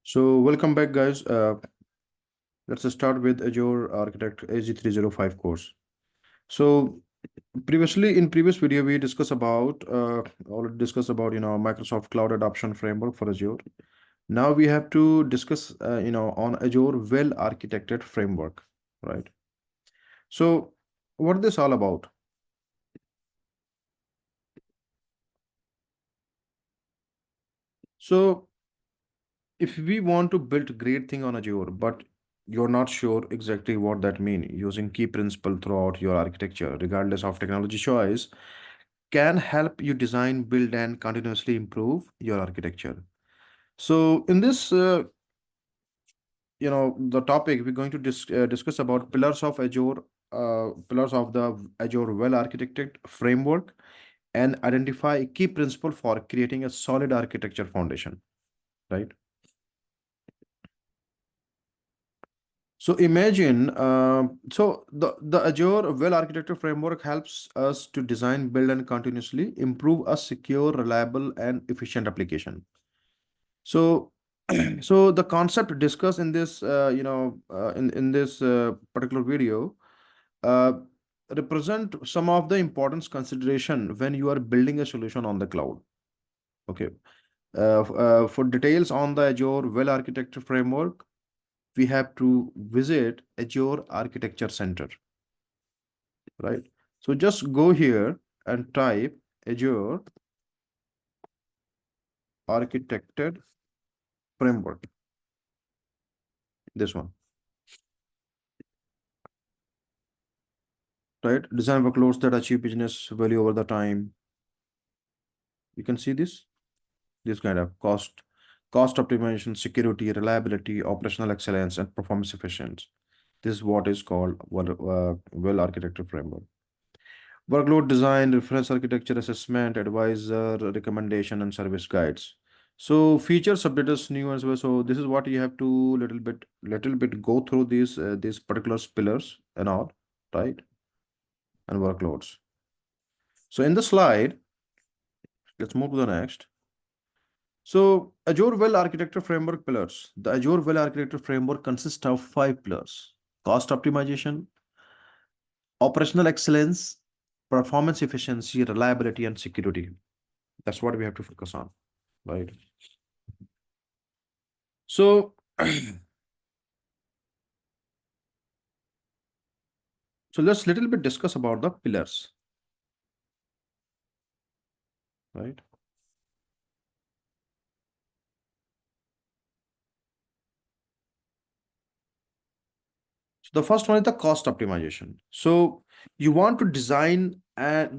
So welcome back, guys. Let's start with Azure Architect AZ305 course. So previously, in previous video, we discussed about already discussed about Microsoft Cloud Adoption Framework for Azure. Now we have to discuss on Azure Well-Architected Framework, right? So what is this all about? So if we want to build great thing on Azure, but you're not sure exactly what that means, using key principle throughout your architecture, regardless of technology choice, can help you design, build, and continuously improve your architecture. So in this, the topic we're going to discuss about pillars of the Azure well-architected framework, and identify key principle for creating a solid architecture foundation, right? So imagine, the Azure well-architected framework helps us to design, build, and continuously improve a secure, reliable, and efficient application. So, so the concept discussed in this, in this particular video, uh, represent some of the importance consideration when you are building a solution on the cloud. Okay. For details on the Azure well-architected framework, we have to visit Azure Architecture Center, right? So just go here and type Azure Architected Framework, this one, right? Design workloads that achieve business value over the time. You can see this kind of cost optimization, security, reliability, operational excellence, and performance efficiency. This is what is called well-architected framework. Workload design, reference architecture assessment, advisor, recommendation, and service guides. So features, updaters, new as well. So this is what you have to little bit go through these particular pillars and all, right? And workloads. So in the slide, let's move to the next. So Azure Well-Architected Framework pillars. The Azure Well-Architected Framework consists of 5 pillars: cost optimization, operational excellence, performance efficiency, reliability, and security. That's what we have to focus on, right? So, so let's little bit discuss about the pillars, right? So the first one is the cost optimization. So you want to design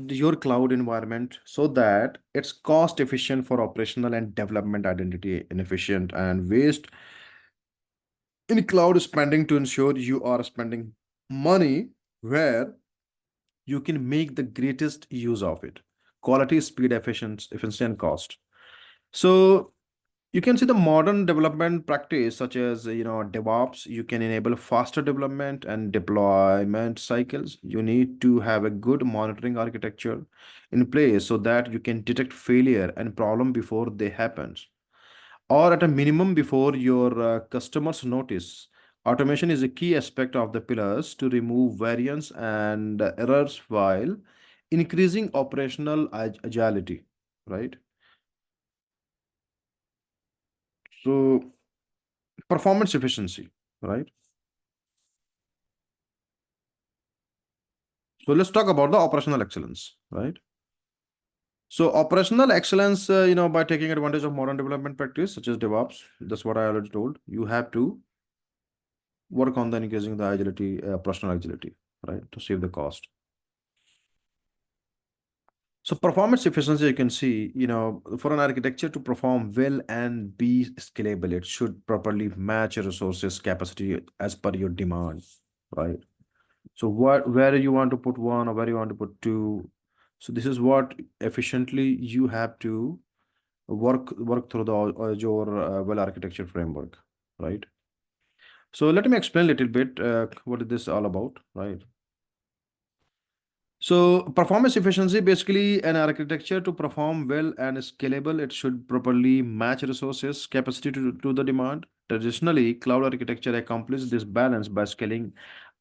your cloud environment so that it's cost efficient for operational and development identity, inefficient and waste in cloud spending, to ensure you are spending money where you can make the greatest use of it: quality, speed, efficiency, and cost. So you can see the modern development practice such as DevOps. You can enable faster development and deployment cycles. You need to have a good monitoring architecture in place so that you can detect failure and problem before they happen, or at a minimum before your customers notice. Automation is a key aspect of the pillars to remove variance and errors while increasing operational agility, right? So performance efficiency, right? So let's talk about the operational excellence, right? So operational excellence, by taking advantage of modern development practice such as DevOps, that's what I already told. You have to work on then increasing the agility, operational agility, right, to save the cost. So performance efficiency, you can see, for an architecture to perform well and be scalable, it should properly match your resources capacity as per your demand, right? So where you want to put one or where you want to put two. So this is what efficiently you have to work through the Azure well-architecture framework, right? So let me explain a little bit what is this all about, right? So performance efficiency, basically an architecture to perform well and scalable, it should properly match resources capacity to the demand. Traditionally, cloud architecture accomplishes this balance by scaling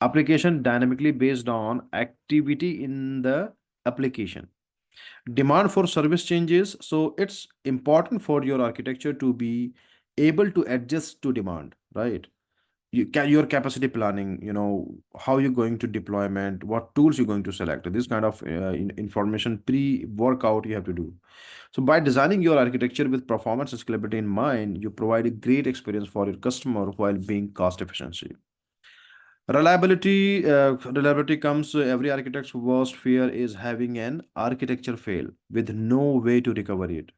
application dynamically based on activity in the application. Demand for service changes, so it's important for your architecture to be able to adjust to demand, right? Your capacity planning, how you're going to deployment, what tools you're going to select, this kind of information pre-workout you have to do. So by designing your architecture with performance and scalability in mind, you provide a great experience for your customer while being cost efficiency. Reliability comes, every architect's worst fear is having an architecture fail with no way to recover it.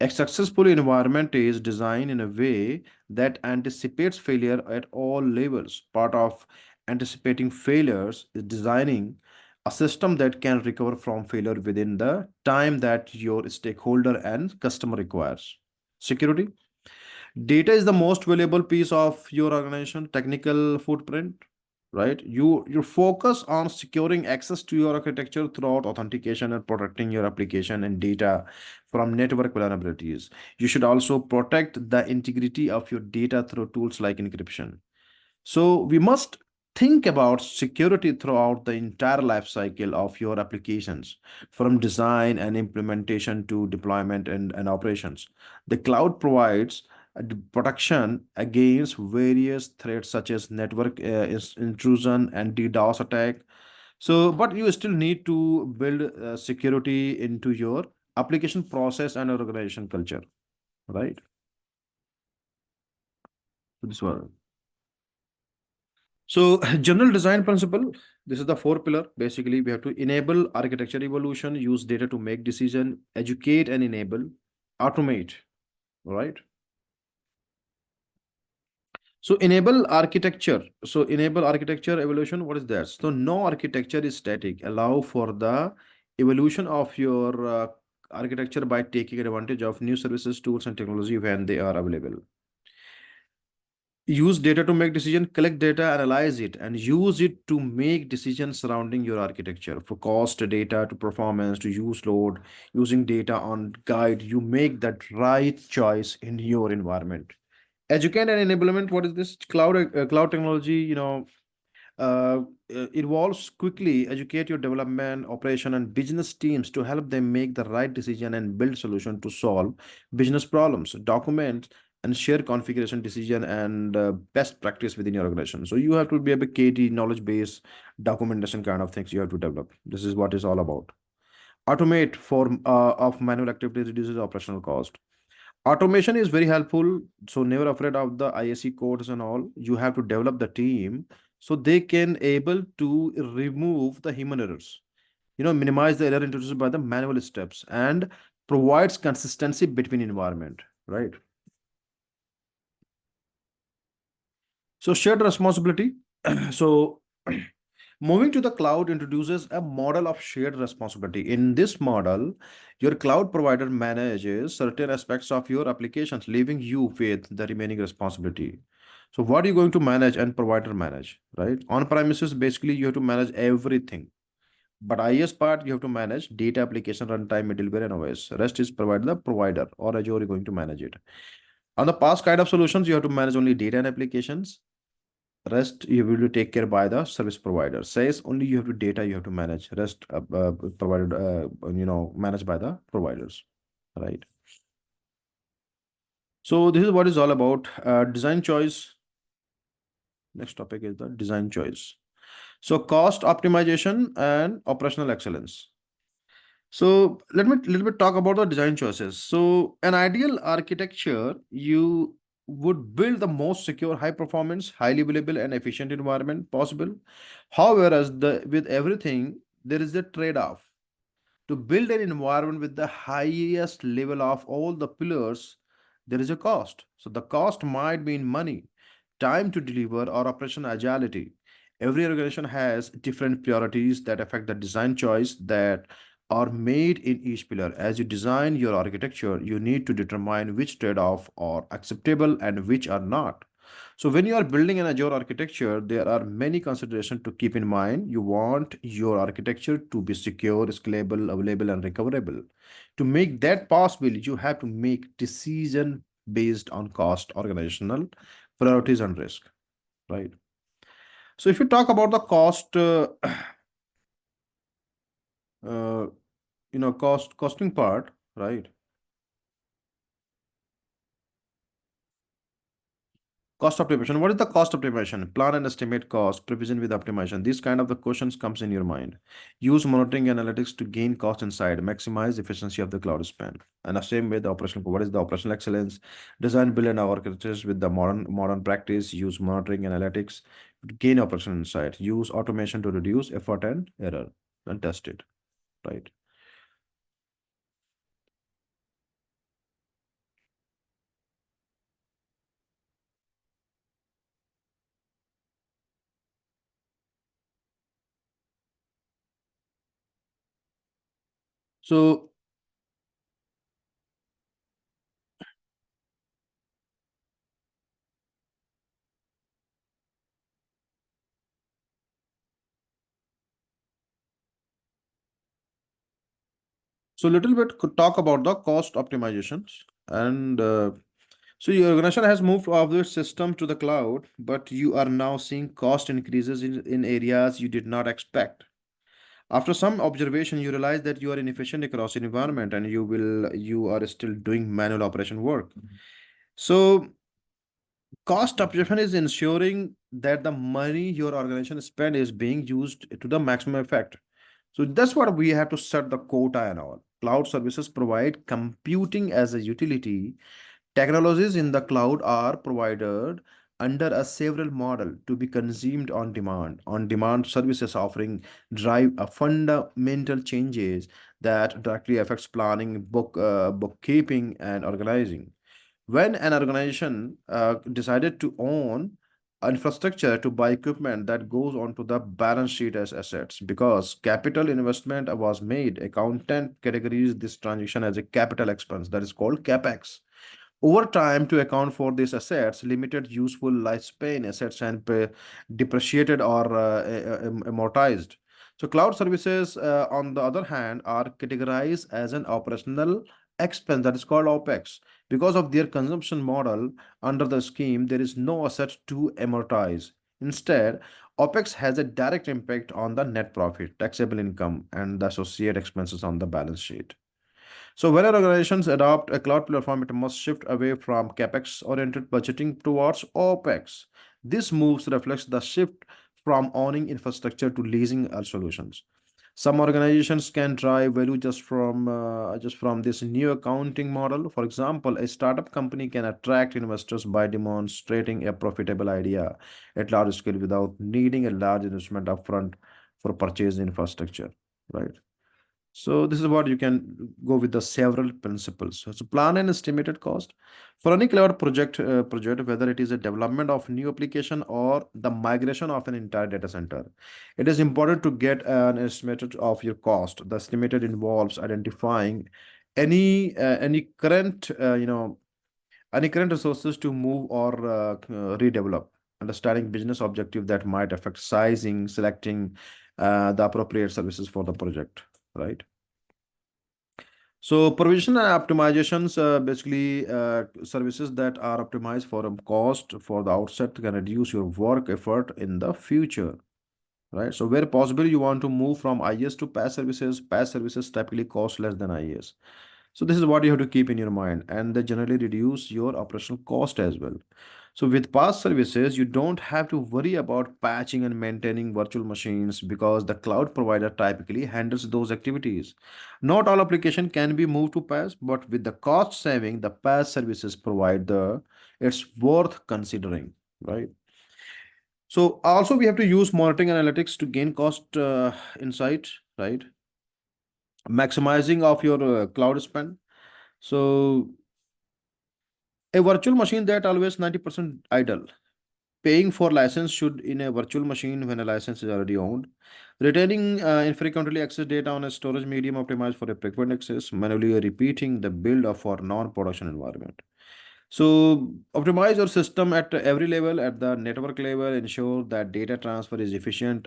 A successful environment is designed in a way that anticipates failure at all levels. Part of anticipating failures is designing a system that can recover from failure within the time that your stakeholder and customer requires. Security. Data is the most valuable piece of your organization technical footprint, right? You focus on securing access to your architecture throughout authentication and protecting your application and data from network vulnerabilities. You should also protect the integrity of your data through tools like encryption. So we must think about security throughout the entire life cycle of your applications, from design and implementation to deployment and operations. The cloud provides protection against various threats such as network intrusion and DDoS attack. So, but you still need to build security into your application process and organization culture, right? This one. So, general design principle, this is the four pillar. Basically, we have to enable architecture evolution, use data to make decision, educate and enable, automate, right? So, enable architecture. So, enable architecture evolution, what is that? So, no architecture is static. Allow for the evolution of your architecture by taking advantage of new services, tools, and technology when they are available. Use data to make decision, collect data, analyze it, and use it to make decisions surrounding your architecture, for cost data to performance to use load. Using data on guide, you make that right choice in your environment. Educate and enablement, what is this? Cloud technology, uh, evolves quickly. Educate your development, operation, and business teams to help them make the right decision and build solution to solve business problems. Document and share configuration decision and best practice within your organization. So you have to be a big KT knowledge base documentation kind of things you have to develop. This is what it's all about. Automate for of manual activity reduces operational cost. Automation is very helpful, so never afraid of the ISE codes and all. You have to develop the team so they can able to remove the human errors, minimize the error introduced by the manual steps, and provides consistency between environment, right? So shared responsibility. So moving to the cloud introduces a model of shared responsibility. In this model, your cloud provider manages certain aspects of your applications, leaving you with the remaining responsibility. So what are you going to manage and provider manage, right? On premises, basically you have to manage everything. But IS part, you have to manage data application, runtime, middleware, and OS. Rest is provided the provider or Azure is going to manage it. On the past kind of solutions, you have to manage only data and applications. Rest you will take care by the service provider. Says only you have to data you have to manage. Rest provided managed by the providers, right? So this is what is all about design choice. Next topic is the design choice. So cost optimization and operational excellence. So let me little bit talk about the design choices. So an ideal architecture, you would build the most secure, high performance, highly available, and efficient environment possible. However, as the with everything, there is a trade-off. To build an environment with the highest level of all the pillars, there is a cost. So the cost might be in money, time to deliver, or operation agility. Every organization has different priorities that affect the design choice that are made in each pillar. As you design your architecture, you need to determine which trade-off are acceptable and which are not. So when you are building an Azure architecture, there are many considerations to keep in mind. You want your architecture to be secure, scalable, available, and recoverable. To make that possible, you have to make decision based on cost, organizational, priorities and risk, right? So if you talk about the cost, uh, costing part, right? Cost optimization. What is the cost optimization? Plan and estimate cost, provision with optimization. These kind of the questions comes in your mind. Use monitoring analytics to gain cost insight, maximize efficiency of the cloud spend. And the same way the operational, what is the operational excellence? Design, build, and architectures with the modern practice. Use monitoring analytics to gain operational insight. Use automation to reduce effort and error and test it. Right. So so little bit could talk about the cost optimizations and so your organization has moved off the system to the cloud, but you are now seeing cost increases in areas you did not expect. After some observation, you realize that you are inefficient across the environment and you are still doing manual operation work. So cost optimization is ensuring that the money your organization spend is being used to the maximum effect. So that's what we have to set the quota and all. Cloud services provide computing as a utility. Technologies in the cloud are provided under a several model to be consumed on demand. On demand services offering drive a fundamental changes that directly affects planning, bookkeeping, and organizing. When an organization decided to own infrastructure to buy equipment that goes onto the balance sheet as assets because capital investment was made, accountant categories this transaction as a capital expense that is called capex. Over time, to account for these assets, limited useful lifespan assets and depreciated or amortized. So, cloud services, on the other hand, are categorized as an operational expense that is called OPEX. Because of their consumption model under the scheme, there is no asset to amortize. Instead, OPEX has a direct impact on the net profit, taxable income, and the associated expenses on the balance sheet. So when organizations adopt a cloud platform, it must shift away from capex-oriented budgeting towards OpEx. This moves reflects the shift from owning infrastructure to leasing solutions. Some organizations can drive value just from this new accounting model. For example, a startup company can attract investors by demonstrating a profitable idea at large scale without needing a large investment upfront for purchase infrastructure, right? So this is what you can go with the several principles. So plan an estimated cost for any cloud project, whether it is a development of new application or the migration of an entire data center. It is important to get an estimate of your cost. The estimated involves identifying any current any current resources to move or redevelop, understanding business objective that might affect sizing, selecting the appropriate services for the project, right? So provision and optimizations, basically services that are optimized for a cost for the outset can reduce your work effort in the future, right? So where possible, you want to move from IaaS to PaaS services. PaaS services typically cost less than IaaS. So this is what you have to keep in your mind, and they generally reduce your operational cost as well. So with PaaS services, you don't have to worry about patching and maintaining virtual machines because the cloud provider typically handles those activities. Not all application can be moved to PaaS, but with the cost saving the PaaS services provide it's worth considering, right? So also we have to use monitoring analytics to gain cost insight, right? Maximizing of your cloud spend. So a virtual machine that always 90% idle. Paying for license should in a virtual machine when a license is already owned. Retaining infrequently access data on a storage medium optimized for a frequent access. Manually repeating the build of our non-production environment. So optimize your system at every level, at the network level, ensure that data transfer is efficient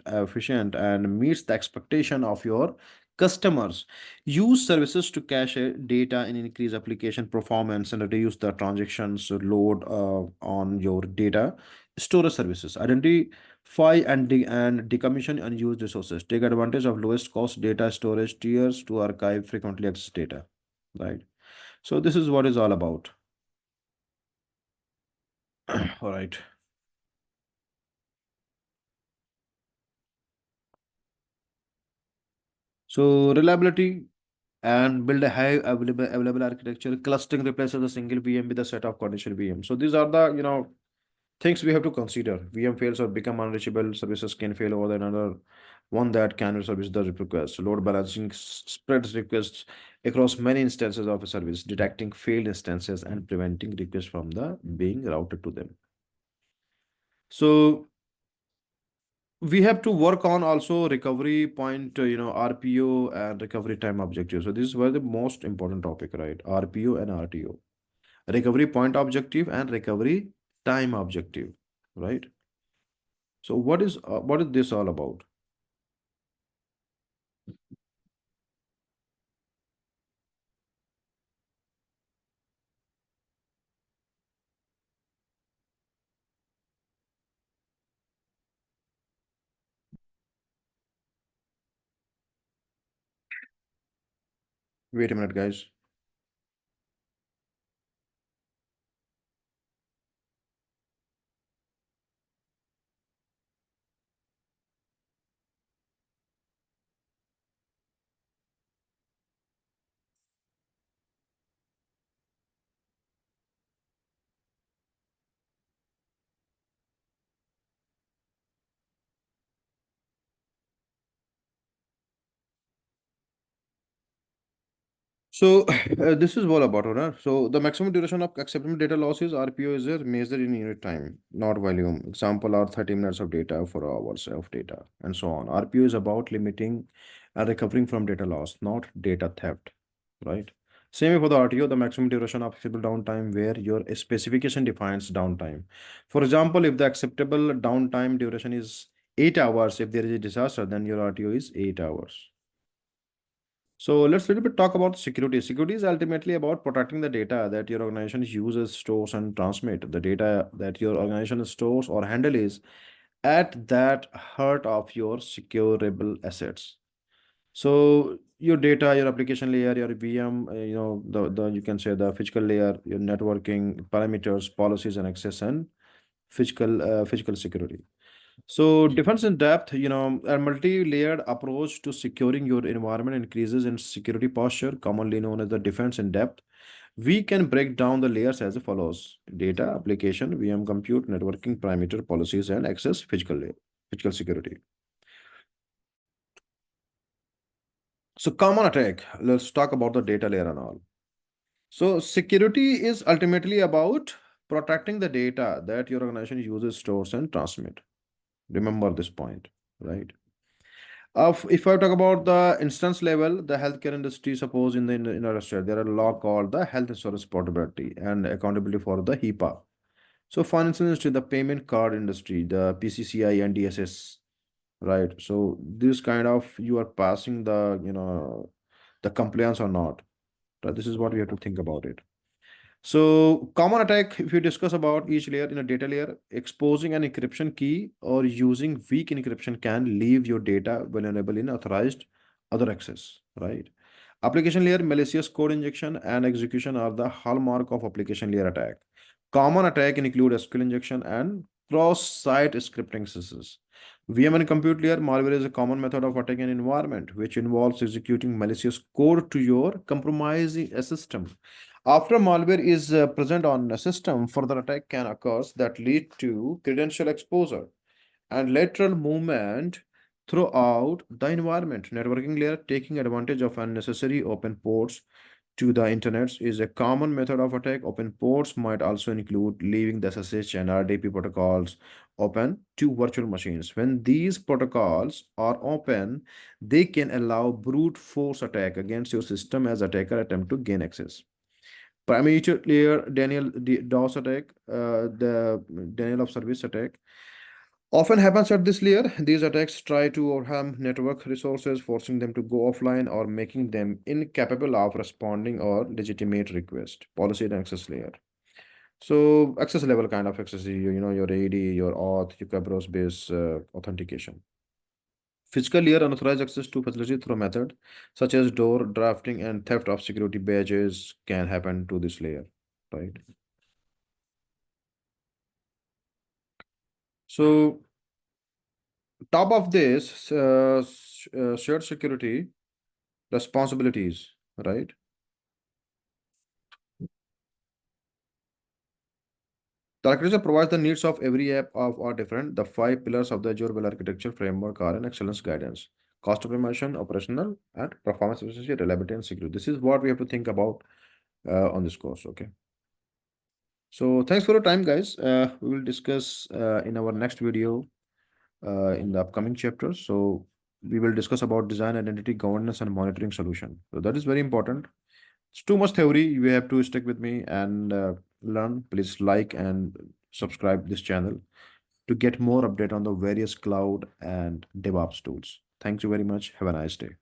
and meets the expectation of your customers. Use services to cache data and increase application performance and reduce the transactions load on your data. Storage services. Identify and decommission unused resources. Take advantage of lowest cost data storage tiers to archive frequently accessed data. Right. So this is what is all about. All right. So reliability and build a high available architecture. Clustering replaces a single VM with a set of conditional VM. So these are the things we have to consider. VM fails or become unreachable. Services can fail over another one that can service the request. Load balancing spreads requests across many instances of a service, detecting failed instances and preventing requests from the being routed to them. So we have to work on also recovery point, RPO and recovery time objective. So this is where the most important topic, right? RPO and RTO, recovery point objective and recovery time objective, right? So what is this all about? Wait a minute, guys. So this is all about, right? So the maximum duration of acceptable data loss is RPO is a measured in unit time, not volume. Example are 30 minutes of data, 4 hours of data, and so on. RPO is about limiting and recovering from data loss, not data theft, right? Same for the RTO, the maximum duration of acceptable downtime, where your specification defines downtime. For example, if the acceptable downtime duration is 8 hours, if there is a disaster, then your RTO is 8 hours. So let's a little bit talk about security. Security is ultimately about protecting the data that your organization uses, stores, and transmit. The data that your organization stores or handle is at that heart of your secureable assets. So your data, your application layer, your VM, the you can say the physical layer, your networking parameters, policies, and access and physical security. So defense in depth, a multi-layered approach to securing your environment increases in security posture, commonly known as the defense in depth. We can break down the layers as follows: data, application, VM, compute, networking, parameter, policies, and access, physical layer, physical security. So common attack. Let's talk about the data layer and all. So security is ultimately about protecting the data that your organization uses, stores, and transmit. Remember this point, right? If I talk about the instance level, the healthcare industry, suppose in Australia, there are a law called the Health Insurance Portability and Accountability for the HIPAA. So finance industry, the payment card industry, the PCCI and DSS, right? So this kind of you are passing the compliance or not. Right? This is what we have to think about it. So common attack, if you discuss about each layer in a data layer, exposing an encryption key or using weak encryption can leave your data vulnerable in authorized other access, right? Application layer, malicious code injection and execution are the hallmark of application layer attack. Common attack include SQL injection and cross-site scripting systems. VM and compute layer, malware is a common method of attacking an environment, which involves executing malicious code to your compromising a system. After malware is present on a system, further attack can occur that lead to credential exposure and lateral movement throughout the environment. Networking layer, taking advantage of unnecessary open ports to the internet, is a common method of attack. Open ports might also include leaving the SSH and RDP protocols open to virtual machines. When these protocols are open, they can allow brute force attack against your system as attacker attempt to gain access. Primary layer DOS attack, the denial of service attack, often happens at this layer. These attacks try to overwhelm network resources, forcing them to go offline or making them incapable of responding or legitimate request. Policy and access layer. So access level kind of access, your AD, your auth, your Kerberos based authentication. Physical layer unauthorized access to facility through method such as door drafting and theft of security badges can happen to this layer, right? So top of this, shared security responsibilities, right? The architecture provides the needs of every app of are different. The five pillars of the Azure Well-Architecture Framework are an excellence guidance, cost optimization, operational, and performance efficiency, reliability, and security. This is what we have to think about on this course. Okay. So thanks for your time, guys. We will discuss in our next video in the upcoming chapters. So we will discuss about design, identity, governance, and monitoring solution. So that is very important. It's too much theory. You have to stick with me and learn. Please like and subscribe this channel to get more update on the various cloud and DevOps tools. Thank you very much. Have a nice day.